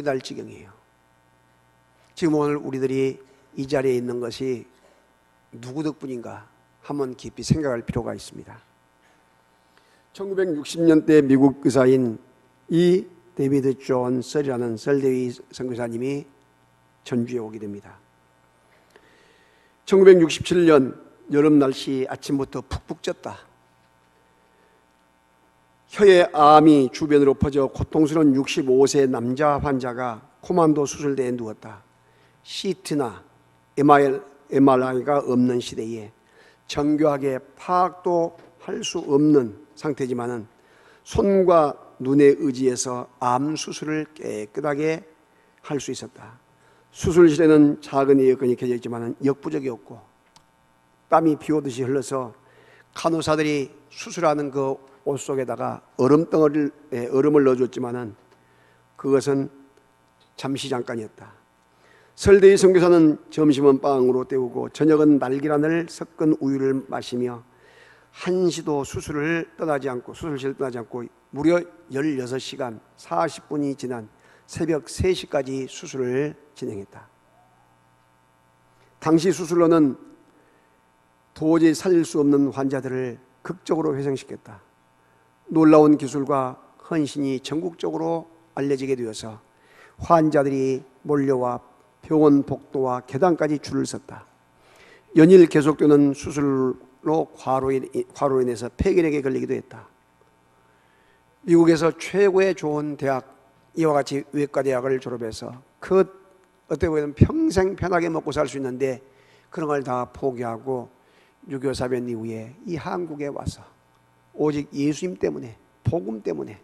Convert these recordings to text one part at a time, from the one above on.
눈물이 날 지경이에요. 지금 오늘 우리들이 이 자리에 있는 것이 누구 덕분인가 한번 깊이 생각할 필요가 있습니다. 1960년대 미국 의사인 이 데이비드 존 썰이라는 썰대위 선교사님이 전주에 오게 됩니다. 1967년 여름 날씨 아침부터 푹푹 쪘다. 혀에 암이 주변으로 퍼져 고통스러운 65세 남자 환자가 코만도 수술대에 누웠다. CT나 MRI가 없는 시대에 정교하게 파악도 할 수 없는 상태지만은 손과 눈에 의지해서 암 수술을 깨끗하게 할 수 있었다. 수술실에는 작은 에어컨이 켜져 있지만은 역부족이었고 땀이 비 오듯이 흘러서 간호사들이 수술하는 그 옷 속에다가 얼음을 넣어줬지만은 그것은 잠시 잠깐이었다. 설대의 선교사는 점심은 빵으로 때우고 저녁은 날계란을 섞은 우유를 마시며 한시도 수술실을 떠나지 않고 무려 16시간 40분이 지난 새벽 3시까지 수술을 진행했다. 당시 수술로는 도저히 살릴 수 없는 환자들을 극적으로 회생시켰다. 놀라운 기술과 헌신이 전국적으로 알려지게 되어서 환자들이 몰려와 병원 복도와 계단까지 줄을 섰다. 연일 계속되는 수술로 과로 인해서 폐결핵에 걸리기도 했다. 미국에서 최고의 좋은 대학, 이와 같이 외과대학을 졸업해서 어떻게 보면 평생 편하게 먹고 살 수 있는데 그런 걸 다 포기하고 유교 사변 이후에 이 한국에 와서 오직 예수님 때문에, 복음 때문에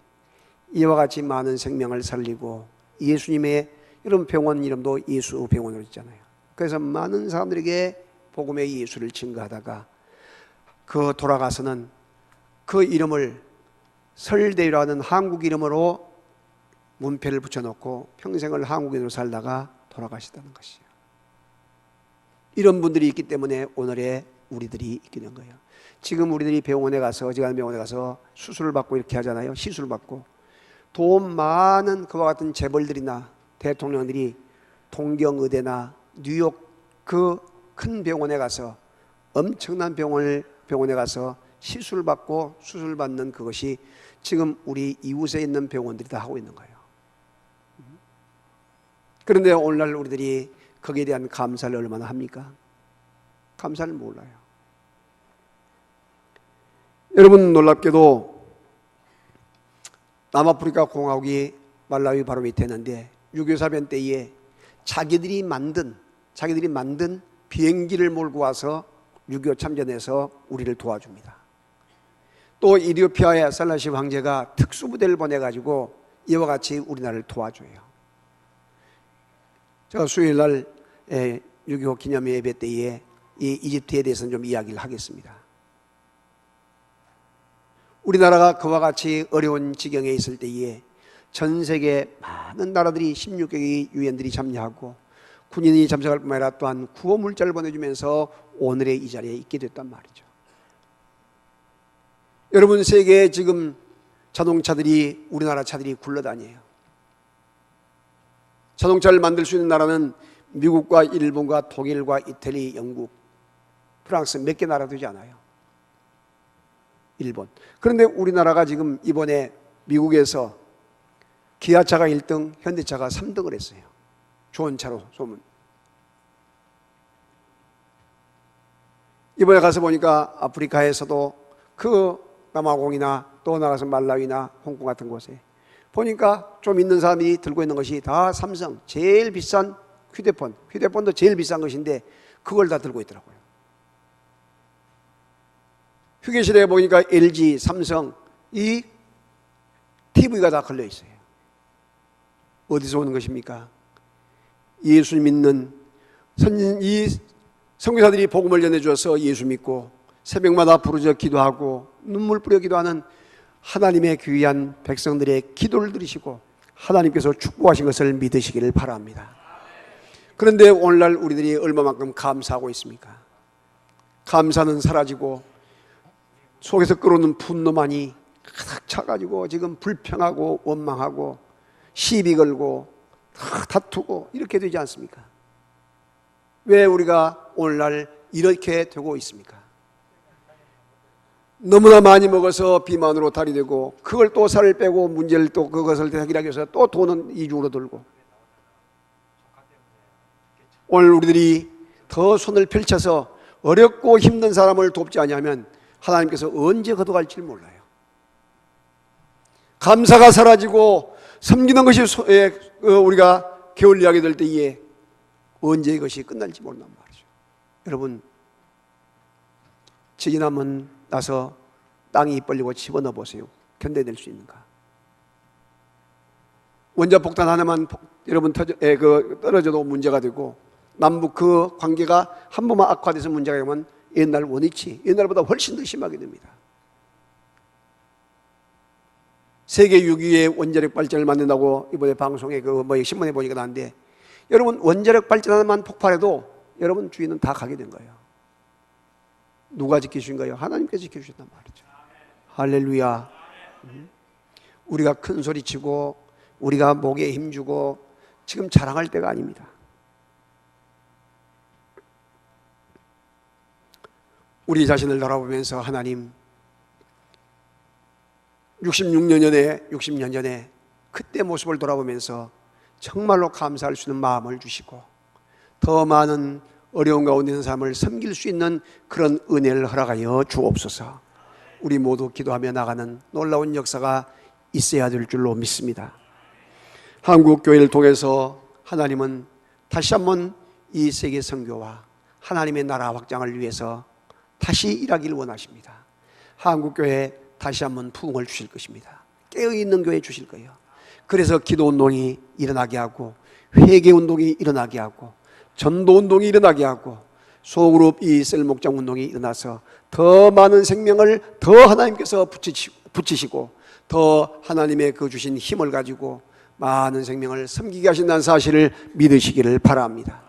이와 같이 많은 생명을 살리고, 예수님의 이런 병원 이름도 예수 병원으로 있잖아요. 그래서 많은 사람들에게 복음의 예수를 증거하다가 돌아가서는 그 이름을 설대위라는 한국 이름으로 문패를 붙여놓고 평생을 한국인으로 살다가 돌아가시다는 것이에요. 이런 분들이 있기 때문에 오늘의 우리들이 있게 된 거예요. 지금 우리들이 병원에 가서, 어지간한 병원에 가서 수술을 받고 이렇게 하잖아요. 시술을 받고. 돈 많은 그와 같은 재벌들이나 대통령들이 동경의대나 뉴욕 그 큰 병원에 가서, 엄청난 병원에 가서 시술을 받고 수술을 받는 그것이 지금 우리 이웃에 있는 병원들이 다 하고 있는 거예요. 그런데 오늘날 우리들이 거기에 대한 감사를 얼마나 합니까? 감사를 몰라요. 여러분, 놀랍게도 남아프리카 공화국이 말라위 바로 밑에 있는데 유교사변 때에 자기들이 만든 비행기를 몰고 와서 6.25 참전해서 우리를 도와줍니다. 또 이디오피아의 살라시 황제가 특수부대를 보내가지고 이와 같이 우리나라를 도와줘요. 제가 수요일날 6.25 기념 예배 때에 이 이집트에 대해서는 좀 이야기를 하겠습니다. 우리나라가 그와 같이 어려운 지경에 있을 때에 전 세계 많은 나라들이 16개의 유엔들이 참여하고 군인이 참석할 뿐만 아니라 또한 구호 물자를 보내주면서 오늘의 이 자리에 있게 됐단 말이죠. 여러분, 세계에 지금 자동차들이, 우리나라 차들이 굴러다녀요. 자동차를 만들 수 있는 나라는 미국과 일본과 독일과 이태리, 영국, 프랑스 몇 개 나라 되지 않아요. 일본. 그런데 우리나라가 지금 이번에 미국에서 기아차가 1등, 현대차가 3등을 했어요. 좋은 차로 소문. 이번에 가서 보니까 아프리카에서도 그 남아공이나 또 나가서 말라위나 홍콩 같은 곳에 보니까 좀 있는 사람이 들고 있는 것이 다 삼성, 제일 비싼 휴대폰도 제일 비싼 것인데 그걸 다 들고 있더라고요. 휴게실에 보니까 LG, 삼성, 이 TV가 다 걸려 있어요. 어디서 오는 것입니까? 예수 믿는 이 선교사들이 복음을 전해주어서 예수 믿고 새벽마다 부르짖어 기도하고 눈물 뿌려 기도하는 하나님의 귀한 백성들의 기도를 들으시고 하나님께서 축복하신 것을 믿으시기를 바랍니다. 그런데 오늘날 우리들이 얼마만큼 감사하고 있습니까? 감사는 사라지고 속에서 끓어오는 분노만이 가득 차가지고 지금 불평하고 원망하고 시비 걸고 다투고 이렇게 되지 않습니까? 왜 우리가 오늘날 이렇게 되고 있습니까? 너무나 많이 먹어서 비만으로 달이 되고, 그걸 또 살을 빼고 문제를 또 그것을 해결하기 위해서 또 돈은 이중으로 들고, 오늘 우리들이 더 손을 펼쳐서 어렵고 힘든 사람을 돕지 않으면 하나님께서 언제 거둬갈지 몰라요. 감사가 사라지고 섬기는 것이 우리가 게을리하게 될 때에 언제 이것이 끝날지 모른단 말이죠. 여러분, 지지나면 나서 땅이 입 벌리고 집어넣어 보세요. 견뎌낼 수 있는가? 원자폭탄 하나만 여러분 떨어져도 문제가 되고, 남북 그 관계가 한 번만 악화돼서 문제가 되면 옛날 원위치, 옛날보다 훨씬 더 심하게 됩니다. 세계 6위의 원자력 발전을 만든다고 이번에 방송에 신문에 보니까 나왔는데, 여러분 원자력 발전 하나만 폭발해도 여러분 주위는 다 가게 된 거예요. 누가 지켜주신 거예요? 하나님께서 지켜주셨단 말이죠. 할렐루야. 우리가 큰 소리치고 우리가 목에 힘주고 지금 자랑할 때가 아닙니다. 우리 자신을 돌아보면서 하나님, 60년 전에 그때 모습을 돌아보면서 정말로 감사할 수 있는 마음을 주시고, 더 많은 어려운 가운데 있는 사람을 섬길 수 있는 그런 은혜를 허락하여 주옵소서. 우리 모두 기도하며 나가는 놀라운 역사가 있어야 될 줄로 믿습니다. 한국교회를 통해서 하나님은 다시 한번 이 세계 선교와 하나님의 나라 확장을 위해서 다시 일하기를 원하십니다. 한국교회에 다시 한번 부흥을 주실 것입니다. 깨어있는 교회 주실 거예요. 그래서 기도운동이 일어나게 하고, 회개운동이 일어나게 하고, 전도운동이 일어나게 하고, 소그룹 이 셀 목장 운동이 일어나서 더 많은 생명을 더 하나님께서 붙이시고 더 하나님의 그 주신 힘을 가지고 많은 생명을 섬기게 하신다는 사실을 믿으시기를 바랍니다.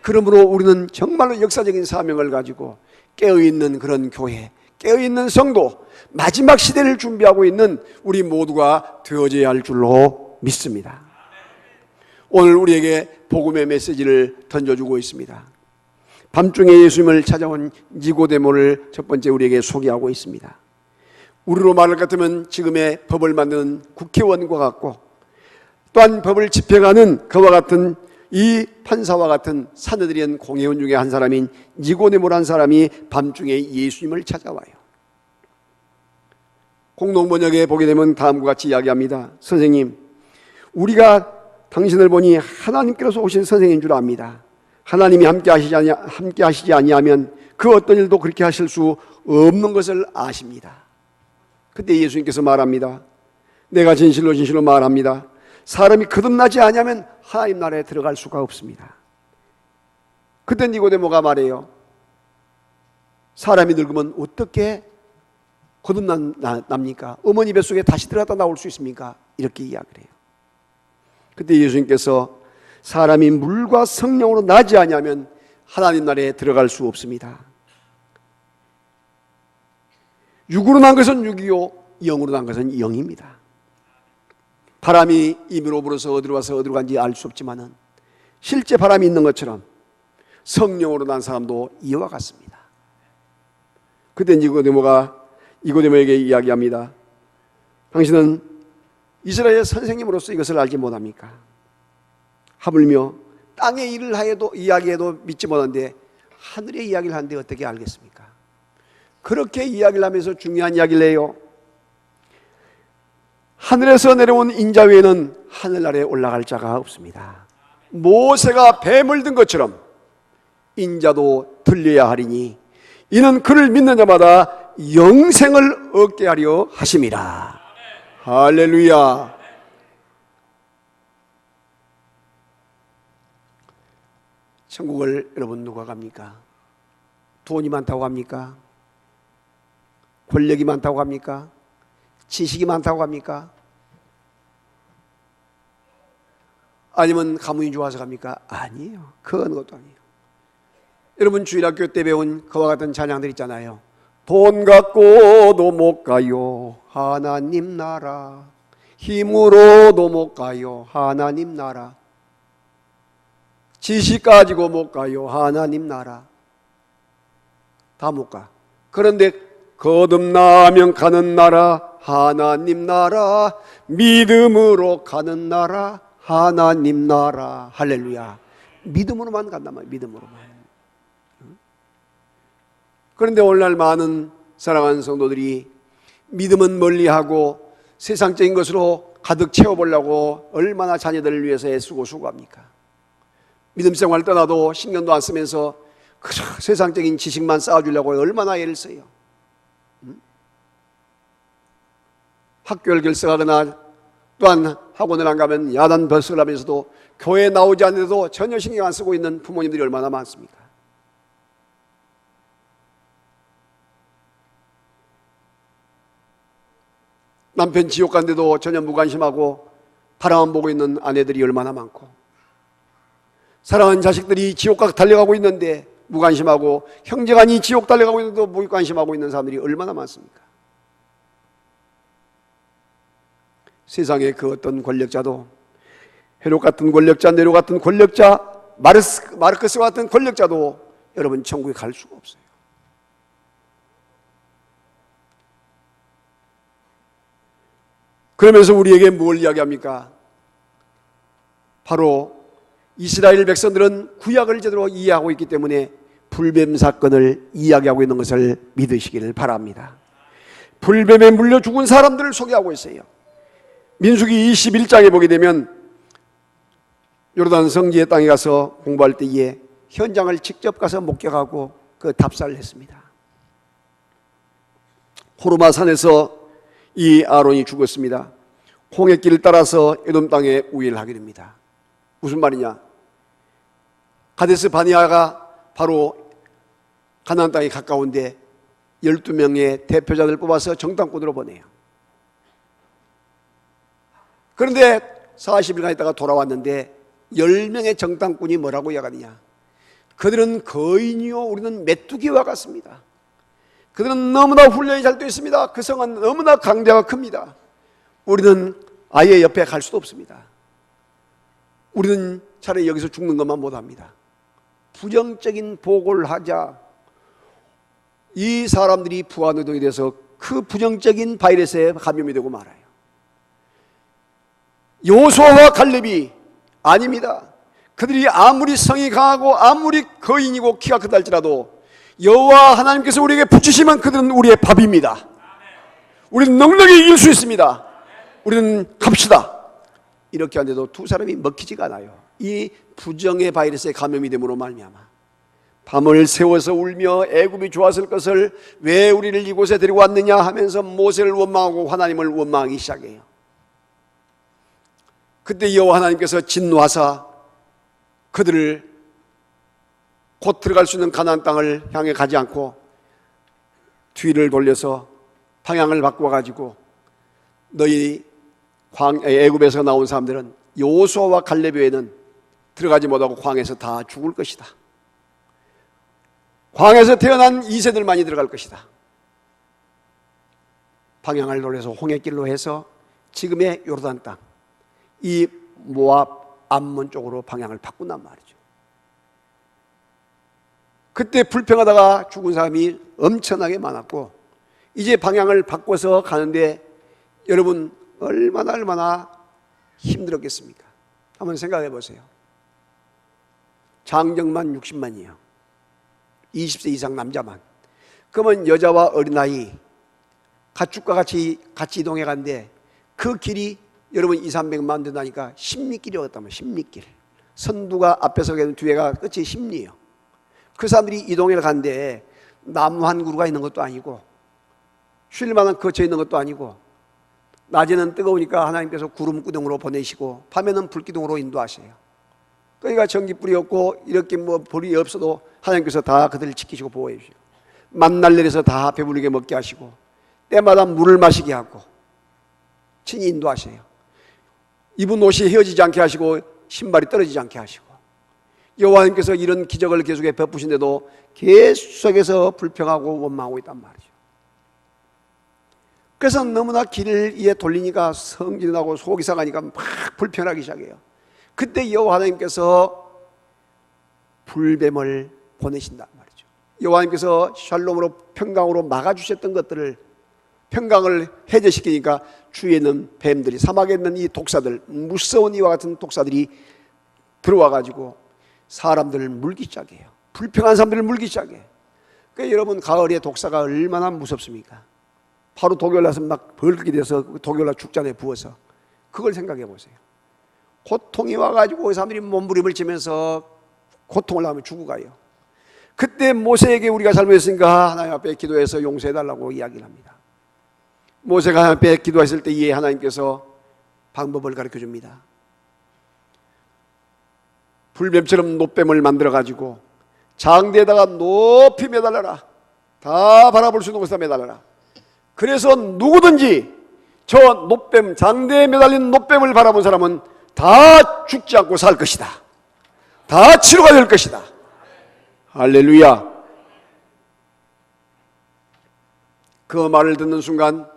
그러므로 우리는 정말로 역사적인 사명을 가지고 깨어있는 그런 교회, 깨어있는 성도, 마지막 시대를 준비하고 있는 우리 모두가 되어져야 할 줄로 믿습니다. 오늘 우리에게 복음의 메시지를 던져주고 있습니다. 밤중에 예수님을 찾아온 니고데모를 첫 번째 우리에게 소개하고 있습니다. 우리로 말할 것 같으면 지금의 법을 만드는 국회의원과 같고, 또한 법을 집행하는 그와 같은 이 판사와 같은 사내들인 공회원 중에 한 사람인 니고데모라는 사람이 밤중에 예수님을 찾아와요. 공동번역에 보게 되면 다음과 같이 이야기합니다. 선생님, 우리가 당신을 보니 하나님께로서 오신 선생인 줄 압니다. 하나님이 함께 하시지 아니하면 그 어떤 일도 그렇게 하실 수 없는 것을 아십니다. 그때 예수님께서 말합니다. 내가 진실로 말합니다. 사람이 거듭나지 아니하면 하나님 나라에 들어갈 수가 없습니다. 그때 니고데모가 말해요. 사람이 늙으면 어떻게 거듭납니까? 어머니 뱃속에 다시 들어갔다 나올 수 있습니까? 이렇게 이야기를 해요. 그때 예수님께서 사람이 물과 성령으로 나지 아니하면 하나님 나라에 들어갈 수 없습니다. 육으로 난 것은 육이요, 영으로 난 것은 영입니다. 바람이 입으로 불어서 어디로 와서 어디로 간지 알 수 없지만은 실제 바람이 있는 것처럼 성령으로 난 사람도 이와 같습니다. 그때 니고데모에게 이야기합니다. 당신은 이스라엘의 선생님으로서 이것을 알지 못합니까? 하물며 땅의 일을 이야기해도 믿지 못하는데 하늘의 이야기를 하는데 어떻게 알겠습니까? 그렇게 이야기를 하면서 중요한 이야기를 해요. 하늘에서 내려온 인자 외에는 하늘나라에 올라갈 자가 없습니다. 모세가 뱀을 든 것처럼 인자도 들려야 하리니 이는 그를 믿는 자마다 영생을 얻게 하려 하심이라. 할렐루야. 천국을 여러분 누가 갑니까? 돈이 많다고 갑니까? 권력이 많다고 갑니까? 지식이 많다고 갑니까? 아니면 가문이 좋아서 갑니까? 아니에요. 그 어느 것도 아니에요. 여러분 주일학교 때 배운 그와 같은 찬양들 있잖아요. 돈 갖고도 못 가요 하나님 나라, 힘으로도 못 가요 하나님 나라. 지식 가지고 못 가요. 하나님 나라 다 못 가. 그런데 거듭나면 가는 나라 하나님 나라, 믿음으로 가는 나라 하나님 나라. 할렐루야. 믿음으로만 간단 말이야. 믿음으로만. 그런데 오늘날 많은 사랑하는 성도들이 믿음은 멀리하고 세상적인 것으로 가득 채워보려고 얼마나 자녀들을 위해서 애쓰고 수고합니까? 믿음 생활을 떠나도 신경도 안 쓰면서 그저 세상적인 지식만 쌓아주려고 얼마나 애를 써요. 학교를 결석하거나 또한 학원을 안 가면 야단 벌석을 하면서도 교회에 나오지 않는데도 전혀 신경 안 쓰고 있는 부모님들이 얼마나 많습니까? 남편 지옥 간데도 전혀 무관심하고 바라만 보고 있는 아내들이 얼마나 많고, 사랑하는 자식들이 지옥각 달려가고 있는데 무관심하고, 형제간이 지옥 달려가고 있는데도 무관심하고 있는 사람들이 얼마나 많습니까? 세상의 그 어떤 권력자도, 헤롯 같은 권력자, 네로 같은 권력자, 마르크스와 같은 권력자도 여러분 천국에 갈 수가 없어요. 그러면서 우리에게 뭘 이야기합니까? 바로 이스라엘 백성들은 구약을 제대로 이해하고 있기 때문에 불뱀 사건을 이야기하고 있는 것을 믿으시기를 바랍니다. 불뱀에 물려 죽은 사람들을 소개하고 있어요. 민수기 21장에 보게 되면 요르단 성지의 땅에 가서 공부할 때에 현장을 직접 가서 목격하고 그 답사를 했습니다. 호르마 산에서 이 아론이 죽었습니다. 홍해길을 따라서 에돔 땅에 우회를 하게 됩니다. 무슨 말이냐? 가데스 바니아가 바로 가나안 땅에 가까운데 12명의 대표자들 뽑아서 정탐꾼으로 보내요. 그런데 40일간 있다가 돌아왔는데 10명의 정탐꾼이 뭐라고 이야기하느냐? 그들은 거인이요 우리는 메뚜기와 같습니다. 그들은 너무나 훈련이 잘 되어 있습니다. 그 성은 너무나 강대가 큽니다. 우리는 아예 옆에 갈 수도 없습니다. 우리는 차라리 여기서 죽는 것만 못합니다. 부정적인 보고를 하자 이 사람들이 부하노동이 돼서 그 부정적인 바이러스에 감염이 되고 말아요. 요수아와 갈렙이 아닙니다. 그들이 아무리 성이 강하고 아무리 거인이고 키가 크다 할지라도 여호와 하나님께서 우리에게 붙이시면 그들은 우리의 밥입니다. 우리는 넉넉히 이길 수 있습니다. 우리는 갑시다. 이렇게 하는데도 두 사람이 먹히지가 않아요. 이 부정의 바이러스에 감염이 됨으로 말미암아 밤을 새워서 울며 애굽이 좋았을 것을 왜 우리를 이곳에 데리고 왔느냐 하면서 모세를 원망하고 하나님을 원망하기 시작해요. 그때 여호와 하나님께서 진노하사 그들을 곧 들어갈 수 있는 가나안 땅을 향해 가지 않고 뒤를 돌려서 방향을 바꾸어 가지고 너희 애굽에서 나온 사람들은 여호수아와 갈렙 외에는 들어가지 못하고 광야에서 다 죽을 것이다. 광야에서 태어난 2세들만이 들어갈 것이다. 방향을 돌려서 홍해길로 해서 지금의 요르단 땅, 이 모압 암몬 쪽으로 방향을 바꾼단 말이죠. 그때 불평하다가 죽은 사람이 엄청나게 많았고 이제 방향을 바꿔서 가는데 여러분 얼마나 힘들었겠습니까? 한번 생각해 보세요. 장정만 60만이에요. 20세 이상 남자만. 그러면 여자와 어린아이 가축과 같이 이동해 간데 그 길이 여러분 200~300만 된다니까 십리길이 어떻다면 십리길. 선두가 앞에 서게 뒤에가 끝이 십리예요. 그 사람들이 이동해 간데 나무 한 그루가 있는 것도 아니고 쉴 만한 거쳐 있는 것도 아니고 낮에는 뜨거우니까 하나님께서 구름기둥으로 보내시고 밤에는 불기둥으로 인도하세요. 그러니까 전기불이 없고 이렇게 불이 없어도 하나님께서 다 그들을 지키시고 보호해 주시고 만날 내려서 다 배부르게 먹게 하시고 때마다 물을 마시게 하고 친히 인도하세요. 입은 옷이 헤어지지 않게 하시고 신발이 떨어지지 않게 하시고 여호와님께서 이런 기적을 계속해 베푸신데도 계속해서 불평하고 원망하고 있단 말이죠. 그래서 너무나 길을 이에 돌리니까 성질이 나고 속이 상하니까 막 불편하기 시작해요. 그때 여호와 하나님께서 불뱀을 보내신단 말이죠. 여호와님께서 샬롬으로 평강으로 막아주셨던 것들을 평강을 해제시키니까 주위에 있는 뱀들이, 사막에 있는 이 독사들, 무서운 이와 같은 독사들이 들어와 가지고 사람들을 물기 시작해요. 불평한 사람들을 물기 시작해요. 그러니까 여러분, 가을에 독사가 얼마나 무섭습니까? 바로 독일 나서 막 벌겋게 돼서 독일 나 죽잖아요, 부어서. 그걸 생각해 보세요. 고통이 와가지고 사람들이 몸부림을 치면서 고통을 하면 죽어가요. 그때 모세에게 우리가 잘못했으니까 하나님 앞에 기도해서 용서해달라고 이야기를 합니다. 모세가 하나님 앞에 기도했을 때 이에 하나님께서 방법을 가르쳐 줍니다. 불뱀처럼 놋뱀을 만들어 가지고 장대에다가 높이 매달려라. 다 바라볼 수 있는 곳에다 매달려라. 그래서 누구든지 저 놋뱀, 장대에 매달린 놋뱀을 바라본 사람은 다 죽지 않고 살 것이다. 다 치료가 될 것이다. 할렐루야. 그 말을 듣는 순간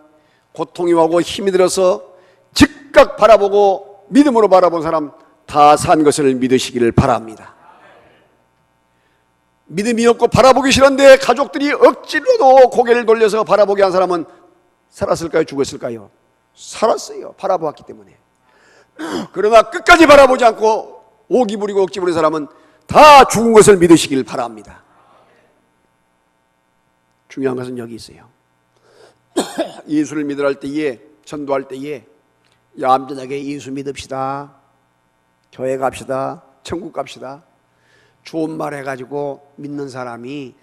고통이 오고 힘이 들어서 즉각 바라보고 믿음으로 바라본 사람 다 산 것을 믿으시기를 바랍니다. 믿음이 없고 바라보기 싫은데 가족들이 억지로도 고개를 돌려서 바라보게 한 사람은 살았을까요? 죽었을까요? 살았어요. 바라보았기 때문에. 그러나 끝까지 바라보지 않고 오기 부리고 억지 부리는 사람은 다 죽은 것을 믿으시길 바랍니다. 중요한 것은 여기 있어요. 예수를 믿으라 할 때에, 전도할 때에 얌전하게 예수 믿읍시다, 교회 갑시다, 천국 갑시다, 좋은 말 해가지고 믿는 사람이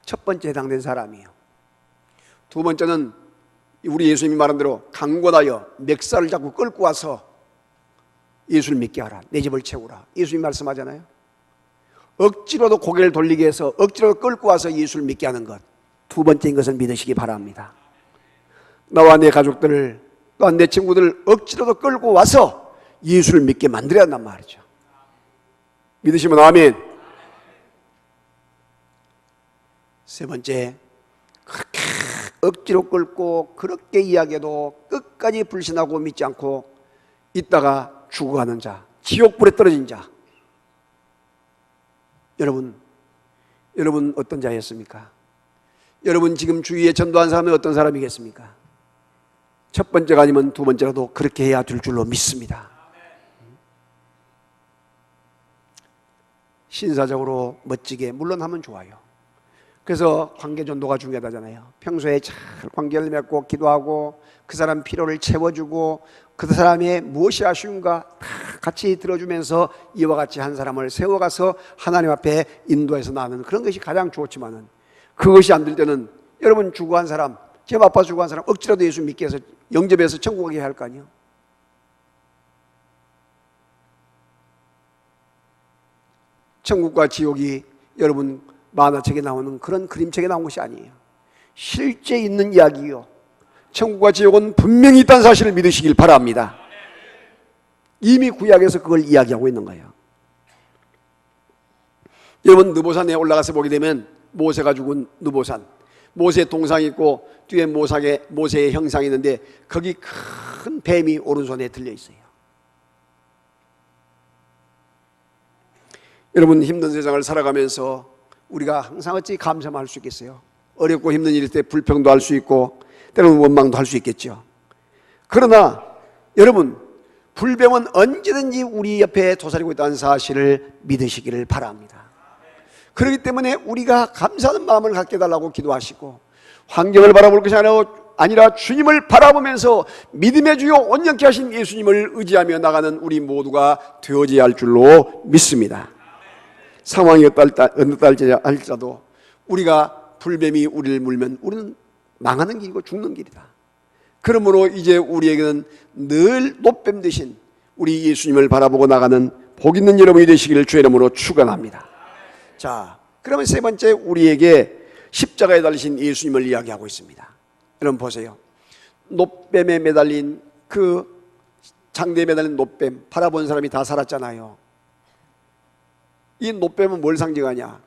첫 번째 해당된 사람이에요. 두 번째는 우리 예수님이 말한 대로 강권하여 멱살을 잡고 끌고 와서 예수를 믿게 하라, 내 집을 채우라, 예수님이 말씀하잖아요. 억지로도 고개를 돌리게 해서 억지로 끌고 와서 예수를 믿게 하는 것, 두 번째인 것을 믿으시기 바랍니다. 나와 내 가족들을, 또한 내 친구들을 억지로도 끌고 와서 예수를 믿게 만들어야 한단 말이죠. 믿으시면 아멘. 세 번째, 그렇게 억지로 끌고 그렇게 이야기해도 끝까지 불신하고 믿지 않고 있다가 죽어가는 자, 지옥불에 떨어진 자. 여러분 어떤 자였습니까? 여러분 지금 주위에 전도한 사람이 어떤 사람이겠습니까? 첫 번째가 아니면 두 번째라도 그렇게 해야 될 줄로 믿습니다. 신사적으로 멋지게 물론 하면 좋아요. 그래서 관계 전도가 중요하다잖아요. 평소에 잘 관계를 맺고 기도하고 그 사람 필요를 채워주고 그 사람의 무엇이 아쉬운가 다 같이 들어주면서 이와 같이 한 사람을 세워가서 하나님 앞에 인도해서 나가는 그런 것이 가장 좋지만은, 그것이 안 될 때는 여러분 죽어간 사람, 제 아빠 죽어간 사람 억지라도 예수 믿게 해서 영접해서 천국 가게 할 거 아니에요. 천국과 지옥이 여러분 만화책에 나오는 그런 그림책에 나온 것이 아니에요. 실제 있는 이야기요. 천국과 지옥은 분명히 있다는 사실을 믿으시길 바랍니다. 이미 구약에서 그걸 이야기하고 있는 거예요. 여러분 느보산에 올라가서 보게 되면 모세가 죽은 느보산, 모세의 동상이 있고 뒤에 모세의 형상이 있는데 거기 큰 뱀이 오른손에 들려 있어요. 여러분 힘든 세상을 살아가면서 우리가 항상 어찌 감사만 할 수 있겠어요? 어렵고 힘든 일일 때 불평도 할 수 있고 때로는 원망도 할 수 있겠죠. 그러나 여러분 불뱀은 언제든지 우리 옆에 도사리고 있다는 사실을 믿으시기를 바랍니다. 그렇기 때문에 우리가 감사하는 마음을 갖게 해달라고 기도하시고 환경을 바라볼 것이 아니라 주님을 바라보면서 믿음의 주요 온전케 하신 예수님을 의지하며 나가는 우리 모두가 되어져야 할 줄로 믿습니다. 상황이 어떨지라도 우리가 불뱀이 우리를 물면 우리는 망하는 길이고 죽는 길이다. 그러므로 이제 우리에게는 늘 놋뱀 대신 우리 예수님을 바라보고 나가는 복 있는 여러분이 되시기를 주의 이름으로 축원합니다. 자, 그러면 세 번째 우리에게 십자가에 달리신 예수님을 이야기하고 있습니다. 여러분 보세요. 놋뱀에 매달린 그 장대에 매달린 놋뱀 바라본 사람이 다 살았잖아요. 이 놋뱀은 뭘 상징하냐?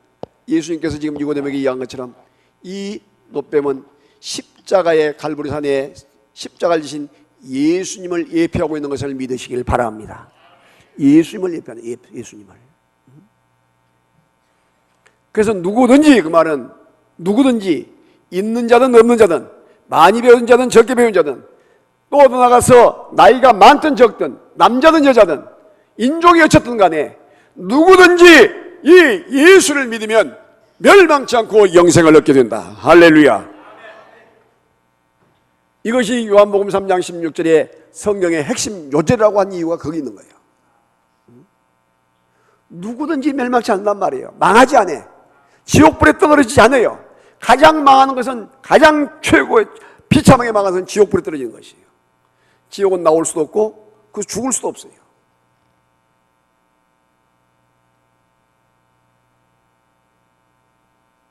예수님께서 지금 니고데모에게 이야기한 것처럼 이 놋뱀은 십자가의 갈보리산에 십자가를 지신 예수님을 예표하고 있는 것을 믿으시길 바랍니다. 예수님을 예표하는 예수님을. 그래서 누구든지, 그 말은 누구든지, 있는 자든 없는 자든, 많이 배운 자든 적게 배운 자든, 또 나가서 나이가 많든 적든, 남자든 여자든, 인종이 어쨌든 간에 누구든지 이 예수를 믿으면 멸망치 않고 영생을 얻게 된다. 할렐루야. 이것이 요한복음 3장 16절에 성경의 핵심 요절이라고 한 이유가 거기 있는 거예요. 누구든지 멸망치 않는단 말이에요. 망하지 않아요. 지옥불에 떨어지지 않아요. 가장 망하는 것은, 가장 최고의 비참하게 망하는 것은 지옥불에 떨어지는 것이에요. 지옥은 나올 수도 없고 그 죽을 수도 없어요.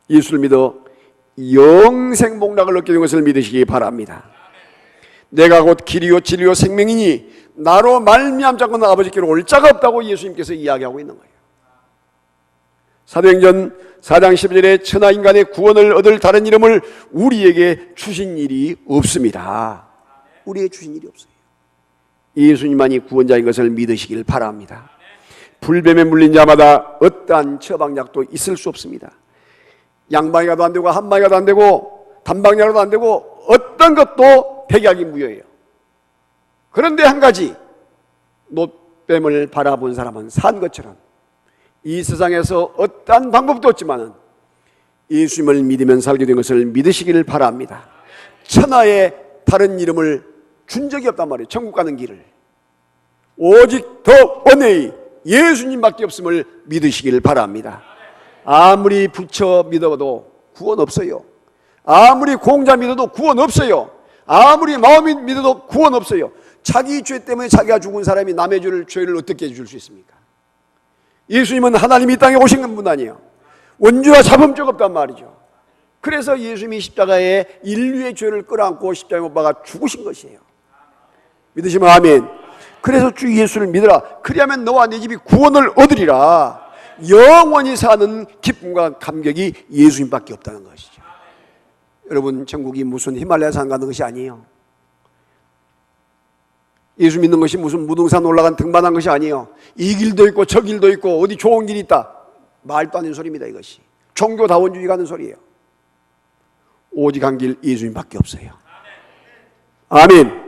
예수를 믿어 영생 복락을 얻게 된 것을 믿으시기 바랍니다. 내가 곧 길이요 진리요 생명이니 나로 말미암지 않고는 아버지께로 올 자가 없다고 예수님께서 이야기하고 있는 거예요. 사도행전 4장 11절에 천하 인간의 구원을 얻을 다른 이름을 우리에게 주신 일이 없습니다. 우리에게 주신 일이 없어요. 예수님만이 구원자인 것을 믿으시길 바랍니다. 불뱀에 물린 자마다 어떠한 처방약도 있을 수 없습니다. 양방이가도 안 되고 한방이가도 안 되고 단방이가도 안 되고 어떤 것도 백약이 무효예요. 그런데 한 가지, 노뱀을 바라본 사람은 산 것처럼 이 세상에서 어떠한 방법도 없지만 예수님을 믿으면 살게 된 것을 믿으시기를 바랍니다. 천하에 다른 이름을 준 적이 없단 말이에요. 천국 가는 길을. 오직 더 원의 예수님밖에 없음을 믿으시기를 바랍니다. 아무리 부처 믿어도 구원 없어요. 아무리 공자 믿어도 구원 없어요. 아무리 마음이 믿어도 구원 없어요. 자기 죄 때문에 자기가 죽은 사람이 남의 죄를 어떻게 줄 수 있습니까? 예수님은 하나님이 이 땅에 오신 분 아니에요. 원죄와 잡음죄가 없단 말이죠. 그래서 예수님이 십자가에 인류의 죄를 끌어안고 십자가에 못 박아 죽으신 것이에요. 믿으시면 아멘. 그래서 주 예수를 믿으라. 그리하면 너와 네 집이 구원을 얻으리라. 영원히 사는 기쁨과 감격이 예수님밖에 없다는 것이죠. 여러분, 천국이 무슨 히말라야 산 가는 것이 아니에요. 예수 믿는 것이 무슨 무등산 올라간 등반한 것이 아니에요. 이 길도 있고 저 길도 있고 어디 좋은 길이 있다. 말도 안 되는 소리입니다. 이것이 종교다원주의 가는 소리예요. 오직 한 길 예수님밖에 없어요. 아멘.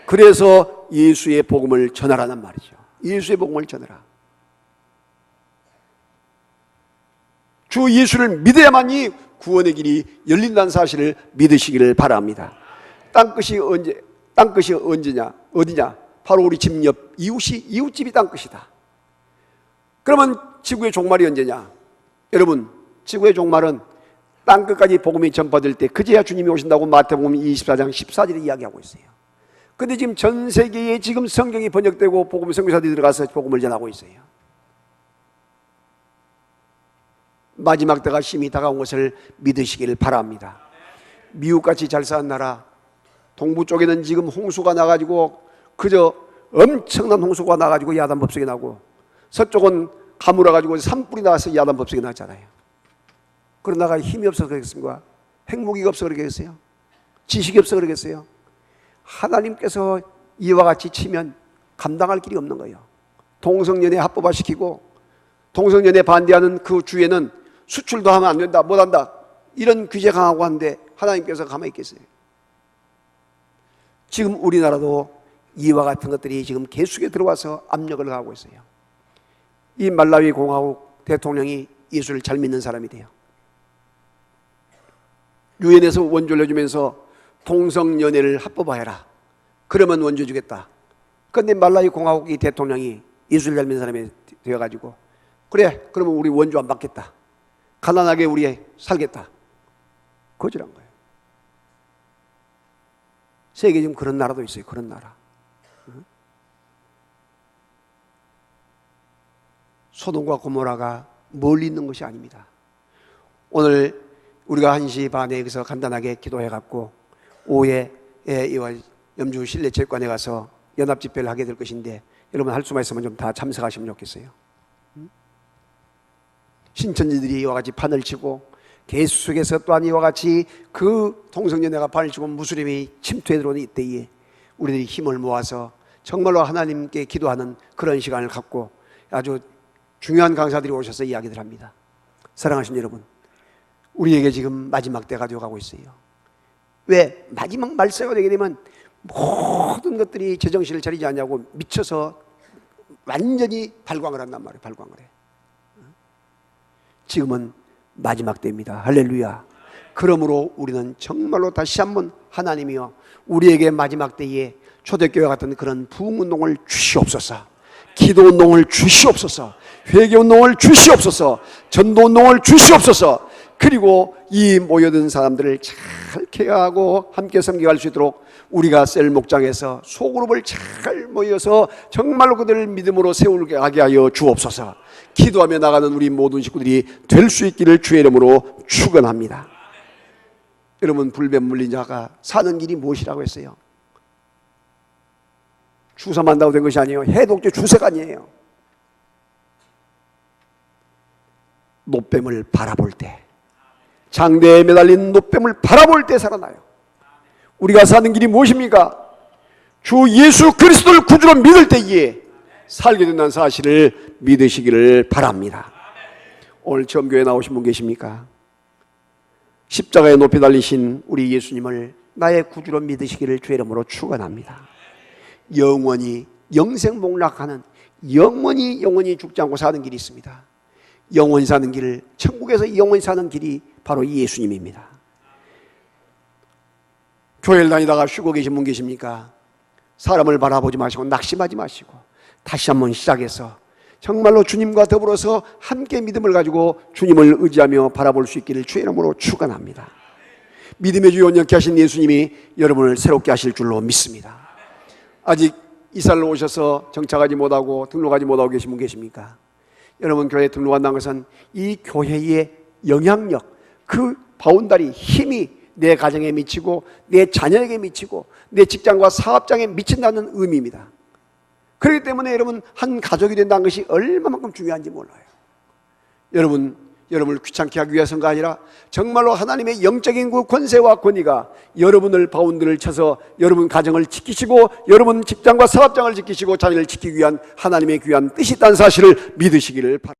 그래서 예수의 복음을 전하라는 말이죠. 예수의 복음을 전하라. 주 예수를 믿어야만이 구원의 길이 열린다는 사실을 믿으시기를 바랍니다. 땅끝이 언제냐? 어디냐? 바로 우리 집 옆 이웃집이 땅끝이다. 그러면 지구의 종말이 언제냐? 여러분, 지구의 종말은 땅끝까지 복음이 전파될 때 그제야 주님이 오신다고 마태복음 24장 14절에 이야기하고 있어요. 근데 지금 전 세계에 지금 성경이 번역되고 복음 선교사들이 들어가서 복음을 전하고 있어요. 마지막 때가 심히 다가온 것을 믿으시기를 바랍니다. 미국같이 잘 사는 나라, 동부 쪽에는 지금 홍수가 나가지고 그저 엄청난 홍수가 나가지고 야단법석이 나고, 서쪽은 가물어가지고 산불이 나와서 야단법석이 나잖아요. 그런 나라가 힘이 없어서 그러겠습니까? 핵무기가 없어서 그러겠어요? 지식이 없어서 그러겠어요? 하나님께서 이와 같이 치면 감당할 길이 없는 거예요. 동성연애 합법화시키고 동성연애 반대하는 그 주에는 수출도 하면 안 된다, 못한다, 이런 규제 강하고 한데 하나님께서 가만히 있겠어요? 지금 우리나라도 이와 같은 것들이 지금 계속에 들어와서 압력을 가하고 있어요. 이 말라위 공화국 대통령이 예수를 잘 믿는 사람이 돼요. 유엔에서 원조를 해주면서 동성연애를 합법화해라. 그러면 원조 주겠다. 그런데 말라위 공화국 이 대통령이 예수를 잘 믿는 사람이 되어가지고, 그래, 그러면 우리 원조 안 받겠다. 가난하게 우리 살겠다. 거절한 거예요. 세계에 지금 그런 나라도 있어요. 그런 나라. 소돔과 고모라가 멀리 있는 것이 아닙니다. 오늘 우리가 1시 반에 여기서 간단하게 기도해갖고 오후에 이와 염주 실내체육관에 가서 연합집회를 하게 될 것인데, 여러분 할 수만 있으면 좀 다 참석하시면 좋겠어요. 신천지들이 이와 같이 판을 치고, 계속해서 또한 이와 같이 그 동성연애가 판을 치고 무슬림이 침투해 들어오는 이때에 우리들이 힘을 모아서 정말로 하나님께 기도하는 그런 시간을 갖고, 아주 중요한 강사들이 오셔서 이야기들 합니다. 사랑하신 여러분, 우리에게 지금 마지막 때가 되어가고 있어요. 왜? 마지막 말세가 되게 되면 모든 것들이 제정신을 차리지 않냐고 미쳐서 완전히 발광을 한단 말이에요. 발광을 해. 지금은 마지막 때입니다. 할렐루야. 그러므로 우리는 정말로 다시 한번 하나님이여 우리에게 마지막 때에 초대교회 같은 그런 부흥운동을 주시옵소서, 기도운동을 주시옵소서, 회개운동을 주시옵소서, 전도운동을 주시옵소서. 그리고 이 모여든 사람들을 잘 케어하고 함께 섬겨갈 수 있도록 우리가 셀 목장에서 소그룹을 잘 모여서 정말로 그들을 믿음으로 세우게 하여 주옵소서. 기도하며 나가는 우리 모든 식구들이 될 수 있기를 주의 이름으로 축원합니다. 여러분, 불뱀 물린 자가 사는 길이 무엇이라고 했어요? 주사 만다고 된 것이 아니에요. 해독제 주사가 아니에요. 노뱀을 바라볼 때, 장대에 매달린 노뱀을 바라볼 때 살아나요. 우리가 사는 길이 무엇입니까? 주 예수 그리스도를 구주로 믿을 때에 살게 된다는 사실을 믿으시기를 바랍니다. 오늘 처음 교회 나오신 분 계십니까? 십자가에 높이 달리신 우리 예수님을 나의 구주로 믿으시기를 주의 이름으로 축원합니다. 영원히 영생복락하는, 영원히 죽지 않고 사는 길이 있습니다. 영원히 사는 길, 천국에서 영원히 사는 길이 바로 이 예수님입니다. 교회를 다니다가 쉬고 계신 분 계십니까? 사람을 바라보지 마시고 낙심하지 마시고 다시 한번 시작해서 정말로 주님과 더불어서 함께 믿음을 가지고 주님을 의지하며 바라볼 수 있기를 주의 이름으로 축원합니다. 믿음의 주 온전케 하신 예수님이 여러분을 새롭게 하실 줄로 믿습니다. 아직 이사를 오셔서 정착하지 못하고 등록하지 못하고 계신 분 계십니까? 여러분, 교회에 등록한다는 것은 이 교회의 영향력, 그 바운다리, 힘이 내 가정에 미치고 내 자녀에게 미치고 내 직장과 사업장에 미친다는 의미입니다. 그렇기 때문에 여러분, 한 가족이 된다는 것이 얼마만큼 중요한지 몰라요. 여러분을 귀찮게 하기 위해서가 아니라 정말로 하나님의 영적인 그 권세와 권위가 여러분을 바운드를 쳐서 여러분 가정을 지키시고 여러분 직장과 사업장을 지키시고 자녀를 지키기 위한 하나님의 귀한 뜻이 있다는 사실을 믿으시기를 바랍니다.